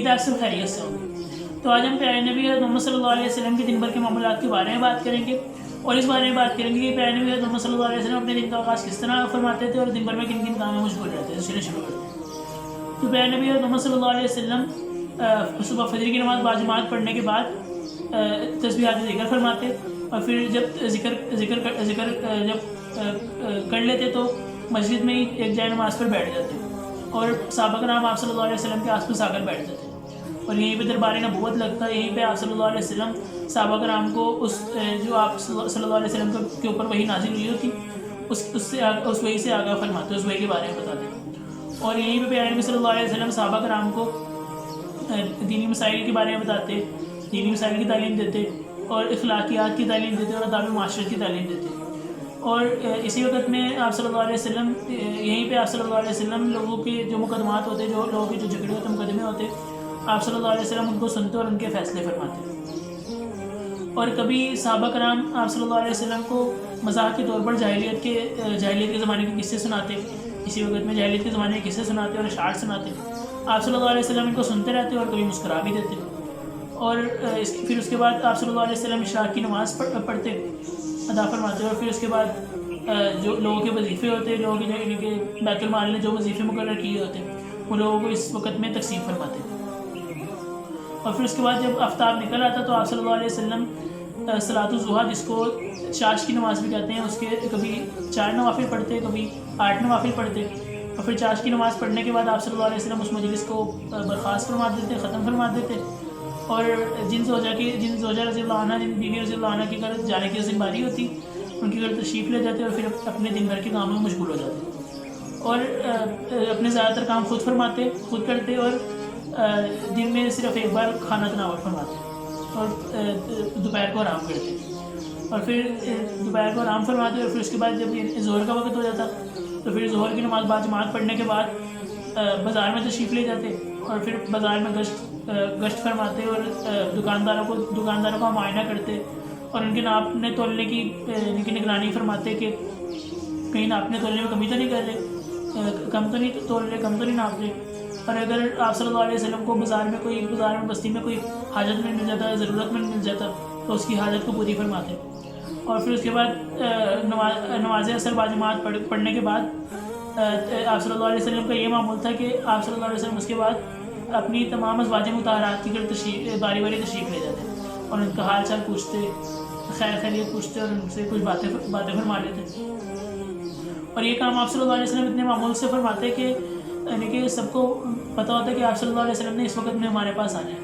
امید ہے آپ سب خیریت سے ہوں گے۔ تو آج ہم پیارے نبی محمد صلی اللہ علیہ وسلم کے دن بھر کے معاملات کے بارے میں بات کریں گے، اور اس بارے میں بات کریں گے کہ پیارے نبی محمد صلی اللہ علیہ وسلم اپنے دن کا آغاز کس طرح فرماتے تھے اور دن بھر میں کن کن کاموں میں مشغول رہتے تھے۔ چلیے شروع کرتے ہیں۔ تو پیارے نبی محمد صلی اللہ علیہ وسلم صبح فجر کی نماز باجماعت پڑھنے کے بعد تسبیحات ذکر فرماتے، اور پھر جب ذکر جب کر لیتے تو مسجد میں ہی ایک جائے نماز پر بیٹھ جاتے، اور صحابہ کرام آپ صلی اللہ علیہ وسلم کے آس پاس آ کر بیٹھ جاتے، اور یہیں پہ دربار نبوت لگتا ہے۔ یہیں پہ آپ صلی اللہ علیہ وسلم صحابہ کرام کو جو آپ صلی اللہ علیہ وسلم کے اوپر وحی نازل ہوئی ہوتی اس وحی سے آگاہ فرماتے، اس وحی کے بارے میں بتاتے، اور یہیں پہ پیارے نبی صلی اللہ علیہ وسلم صحابہ کرام کو دینی مسائل کے بارے میں بتاتے، دینی مسائل کی تعلیم دیتے، اور اخلاقیات کی تعلیم دیتے، اور آداب معاشرت کی تعلیم دیتے۔ اور اسی وقت میں آپ صلی اللہ علیہ وسلم یہیں پہ آپ صلی اللہ علیہ وسلم لوگوں کے جو مقدمات ہوتے، جو لوگوں کے جو جھگڑے ہوتے، مقدمے ہوتے، آپ صلی اللہ علیہ وسلم ان کو سنتے اور ان کے فیصلے فرماتے۔ اور کبھی صحابہ کرام آپ صلی اللہ علیہ وسلم کو مزاح کے طور پر جاہلیت کے زمانے کے قصے سناتے، اسی وقت میں جاہلیت کے زمانے کے قصے سناتے اور اشعار سناتے۔ آپ صلی اللہ علیہ وسلم ان کو سنتے رہتے اور کبھی مسکرا بھی دیتے، اور پھر اس کے بعد آپ صلی اللہ علیہ وسلم اشراق کی نماز پڑھتے، ادا فرماتے، اور پھر اس کے بعد جو لوگوں کے وظیفے ہوتے، لوگوں کے بیت المال نے جو وظیفے مقرر کیے ہوتے، وہ لوگوں کو اس وقت میں تقسیم فرماتے۔ اور پھر اس کے بعد جب آفتاب نکل آتا تو آپ صلی اللہ علیہ وسلم صلاۃ الضحیٰ، جس کو چاش کی نماز بھی کہتے ہیں، اس کے کبھی 4 نوافل پڑھتے، کبھی 8 نوافل پڑھتے، اور پھر چاش کی نماز پڑھنے کے بعد آپ صلی اللہ علیہ وسلم اس مجلس کو برخاست فرما دیتے، ختم فرما دیتے، اور جن زوجہ رضی اللہ عنہ، جن بیوی رضی اللہ عنہ کی گھر جانے کی ذمہ داری ہوتی، ان کی گھر تشریف لے جاتے، اور پھر اپنے دن بھر کے کاموں میں مشغول ہو جاتے، اور اپنے زیادہ تر کام خود کرتے، اور دن میں صرف ایک بار کھانا تناول فرماتے، اور دوپہر کو آرام کرتے، اور پھر دوپہر کو آرام فرماتے، اور پھر اس کے بعد جب ظہر کا وقت ہو جاتا تو پھر ظہر کی نماز باجماعت پڑھنے کے بعد بازار میں تشریف لے جاتے، اور پھر بازار میں گشت فرماتے، اور دکانداروں کا معائنہ کرتے، اور ان کے ناپنے تولنے کی نگرانی فرماتے کہ کہیں ناپنے تولنے میں کمی تو نہیں کر رہے، کم تو نہیں ناپ رہے۔ اور اگر آپ صلی اللہ علیہ وسلم کو بازار میں بستی میں کوئی حاجت میں مل جاتا، ضرورت میں مل جاتا، تو اس کی حاجت کو پوری فرماتے۔ اور پھر اس کے بعد نماز عصر باجماعت پڑھنے کے بعد آپ صلی اللہ علیہ وسلم کا یہ معمول تھا کہ آپ صلی اللہ علیہ وسلم اس کے بعد اپنی تمام ازواج مطہرات کی باری تشریف لے جاتے، اور ان کا حال چال پوچھتے، خیر خیریت پوچھتے، اور ان سے کچھ باتیں فرما لیتے۔ اور یہ کام آپ صلی اللہ علیہ وسلم اتنے معمول سے فرماتے کہ سب کو پتہ ہوتا ہے کہ آپ صلی اللہ علیہ وسلم نے اس وقت میں ہمارے پاس آنا ہے،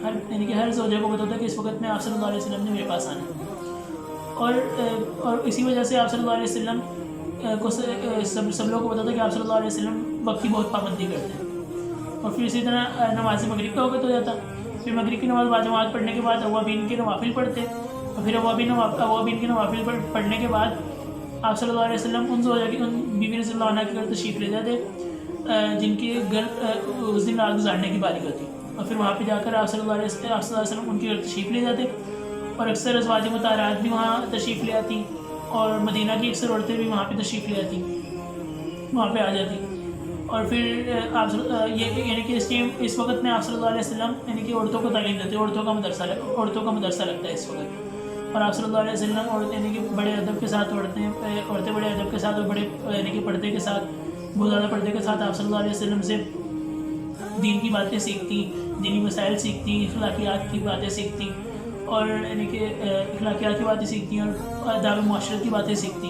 ہر زوجہ کو پتہ ہوتا ہے کہ اس وقت میں آپ صلی اللہ علیہ وسلم نے میرے پاس آنا ہے، اور اسی وجہ سے آپ صلی اللہ علیہ وسلم کو سب لوگوں کو پتہ ہوتا ہے کہ آپ صلی اللہ علیہ وسلم وقت کی بہت پابندی کرتے ہیں۔ اور پھر اسی طرح نماز مغرب کا وقت ہو جاتا، پھر مغرب کی نماز باجماعت پڑھنے کے بعد اوابین کے نوافل پڑھتے، اور پھر اوابین کے نوافل پڑھنے کے بعد آپ صلی اللہ علیہ وسلم ان بیوی رضی اللہ عنہ کے گھر تشریف لے جاتے جن کے گھر اس دن رات گزارنے کی باری ہوتی، اور پھر وہاں پہ جا کر آپ صلی اللہ علیہ وسلم ان کے گھر تشریف لے جاتے، اور اکثر ازواج مطہرات بھی وہاں تشریف لے آتی، اور مدینہ کی اکثر عورتیں بھی وہاں پہ تشریف لے آتی، وہاں پہ آ جاتی۔ اور پھر آپ اس وقت میں آپ صلی اللہ علیہ وسلم عورتوں کو تعلیم دیتے، عورتوں کا مدرسہ لگتا ہے اس وقت، اور آپ صلی اللہ علیہ وسلم بڑے ادب کے ساتھ عورتیں بڑے ادب کے ساتھ، اور بڑے پردے کے ساتھ، بہت زیادہ پردے کے ساتھ آپ صلی اللہ علیہ وسلم سے دین کی باتیں سیکھتی، دینی مسائل سیکھتی، اخلاقیات کی باتیں سیکھتی، اور اور آداب معاشرت کی باتیں سیکھتی۔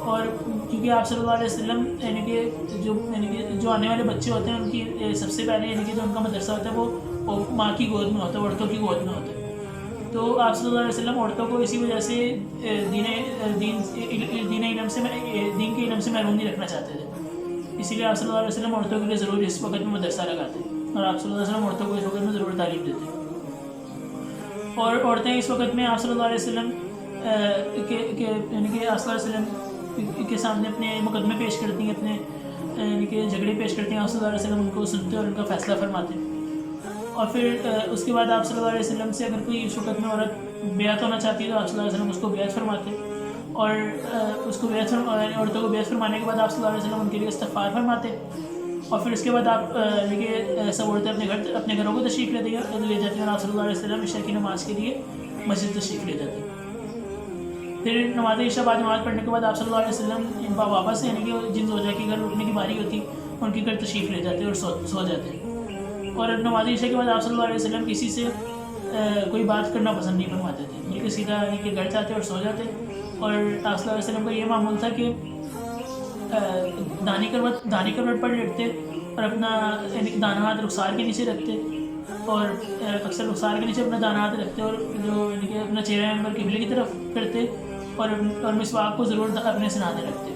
اور کیونکہ آپ صلی اللہ علیہ وسلم جو آنے والے بچے ہوتے ہیں ان کی سب سے پہلے جو ان کا مدرسہ ہوتا ہے وہ ماں کی گود میں ہوتا ہے، عورتوں کی گود میں ہوتا ہے، تو آپ صلی اللہ علیہ وسلم عورتوں کو اسی وجہ سے دین کے علم سے محروم نہیں رکھنا چاہتے تھے، اسی لیے آپ صلی اللہ علیہ وسلم عورتوں کے لیے ضرور اس وقت میں مدرسہ لگاتے، اور آپ صلی اللہ علیہ وسلم عورتوں کو اس وقت میں ضرور تعلیم دیتے۔ اور عورتیں اس وقت میں آپ صلی اللہ علیہ وسلم آپ صلی اللہ علیہ وسلم کے سامنے اپنے مقدمے پیش کرتی ہیں، اپنے جھگڑے پیش کرتی ہیں، آپ صلی اللہ علیہ وسلم ان کو سنتے اور ان کا فیصلہ فرماتے ہیں۔ اور پھر اس کے بعد آپ صلی اللہ علیہ وسلم سے اگر کوئی اس وقت میں عورت بیعت ہونا چاہتی ہے تو آپ صلی اللہ علیہ وسلم اس کو بیعت فرماتے، اور عورتوں کو بیعت فرمانے کے بعد آپ صلی اللہ علیہ وسلم ان کے لیے استغفار فرماتے، اور پھر اس کے بعد آپ دیکھیے سب عورتیں اپنے گھروں کو تشریف لے جاتی ہیں اور آپ صلی اللہ علیہ وسلم عشاء کی نماز کے لیے مسجد تشریف لے جاتے ہیں. پھر نماز عشاء بعد نماز پڑھنے کے بعد آپ صلی اللہ علیہ وسلم واپس یعنی کہ جن زوجہ کے گھر اٹھنے کی باری ہوتی ان کے گھر تشریف لے جاتے اور سو جاتے ہیں. اور نماز عشاء کے بعد آپ صلی اللہ علیہ وسلم کسی سے کوئی بات کرنا پسند نہیں فرماتے تھے بلکہ سیدھا یعنی کہ گھر جاتے اور سو جاتے. اور آپ صلی اللہ علیہ وسلم کا یہ معمول تھا کہ دانی کروٹ پر لیٹتے اور اپنا یعنی کہ دانہ ہاتھ رخسار کے نیچے رکھتے اور اکثر رخسار کے نیچے اپنا دانہ ہاتھ رکھتے اور جو یعنی کہ اپنا چہرہ انور قبلے کی طرف کرتے اور مسواک کو ضرور اپنے سناتے رکھتے.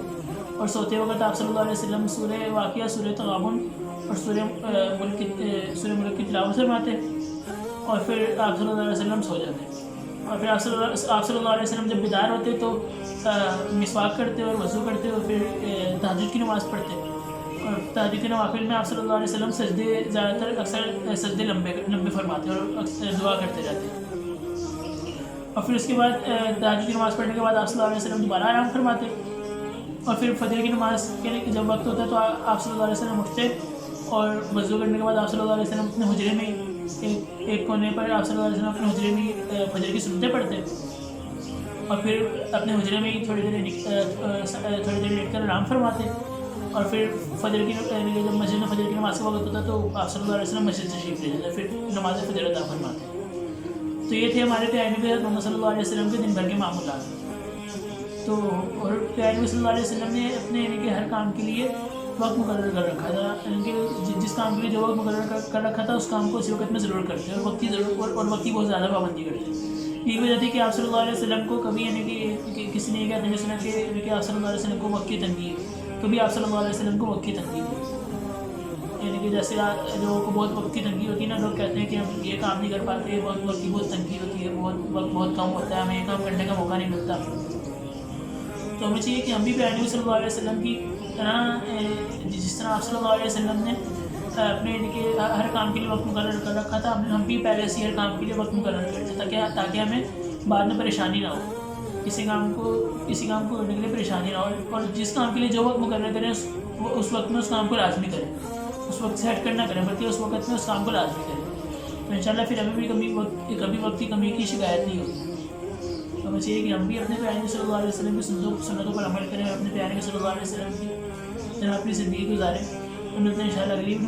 اور سوتے وقت آپ صلی اللہ علیہ وسلم سورہ واقعہ، سورہ تغابن اور سورہ ملک کی تلاوت فرماتے اور پھر آپ صلی اللہ علیہ وسلم سو جاتے. اور پھر آپ صلی اللہ علیہ وسلم جب بیدار ہوتے تو مسواک کرتے اور وضو کرتے اور پھر تہجد کی نماز پڑھتے. اور تہجد کے نوافل میں آپ صلی اللہ علیہ وسلم سجدے زیادہ تر اکثر سجدے لمبے فرماتے اور دعا کرتے جاتے. اور پھر اس کے بعد تہجد کی نماز پڑھنے کے بعد آپ صلی اللہ علیہ وسلم دوبارہ آرام فرماتے. اور پھر فجر کی نماز کے لیے جب وقت ہوتا ہے تو آپ صلی اللہ علیہ وسلم اٹھتے اور وضو کرنے کے بعد آپ صلی اللہ علیہ وسلم اپنے حجرے میں ایک کونے پر آپ صلی اللہ علیہ وسلم اپنے حجرے میں فجر کی سنتیں پڑھتے اور پھر اپنے حجرے میں تھوڑی دیر لیٹ کر آرام فرماتے. اور پھر فجر کی جب مسجد میں فجر کی نماز کا وقت ہوتا تو آپ صلی اللہ علیہ وسلم مسجد تشریف لے جاتے پھر نماز فجر ادا فرماتے. تو یہ تھے ہمارے پیارے نبی محمد صلی اللہ علیہ وسلم کے دن بھر کے معمولات. تو اور پیارے نبی صلی اللہ علیہ وسلم نے اپنے یعنی کہ ہر کام کے لیے وقت مقرر کر رکھا تھا یعنی کہ جس کام کے لیے جو وقت مقرر کر رکھا تھا اس کام کو اسی وقت میں ضرور کرتے اور وقت کی بہت زیادہ پابندی کرتے. یہی وجہ تھی کہ آپ صلی اللہ علیہ وسلم کو کبھی یعنی کہ کسی نے یہ کہتے ہیں سنا کہ آپ صلی اللہ علیہ وسلم کو وقت کی تنگی ہے. کبھی آپ صلی اللہ علیہ وسلم کو وقت کی تنگی ہے یعنی کہ جیسے لوگوں کو بہت وقت کی تنگی ہوتی ہے نا، لوگ کہتے ہیں کہ ہم یہ کام نہیں کر پاتے، وقت کی بہت تنگی ہوتی ہے، بہت کم ہوتا ہے، ہمیں یہ کام کرنے کا موقع نہیں ملتا. تو ہمیں چاہیے کہ ہم بھی پیارے نبی صلی اللہ علیہ وسلم کی طرح جس طرح آپ صلی اللہ علیہ وسلم نے اپنے یعنی کہ ہر کام کے لیے وقت مقرر کر رکھا تھا ہم بھی پہلے سے ہر کام کے لیے وقت مقرر کرتے تاکہ ہمیں بعد میں پریشانی نہ ہو، کسی کام کو کرنے کے لیے پریشانی نہ ہو. اور جس کام کے لیے جو وقت مقرر کریں اس وقت میں اس کام کو لازمی کریں، اس وقت سے ہٹ کر نہ کریں بلکہ اس وقت میں اس کام کو لازمی کریں. تو انشاءاللہ پھر ہمیں بھی کبھی وقت کی کمی کی شکایت نہیں ہوگی. تو ہمیں چاہیے کہ ہم بھی اپنے پیارے صلی اللہ علیہ وسلم کی سنتوں پر عمل کریں اور اپنے پیارے صلی اللہ علیہ وسلم کی طرح اپنی زندگی گزاریں. ہم ملتے ہیں انشاءاللہ اگلی بھی.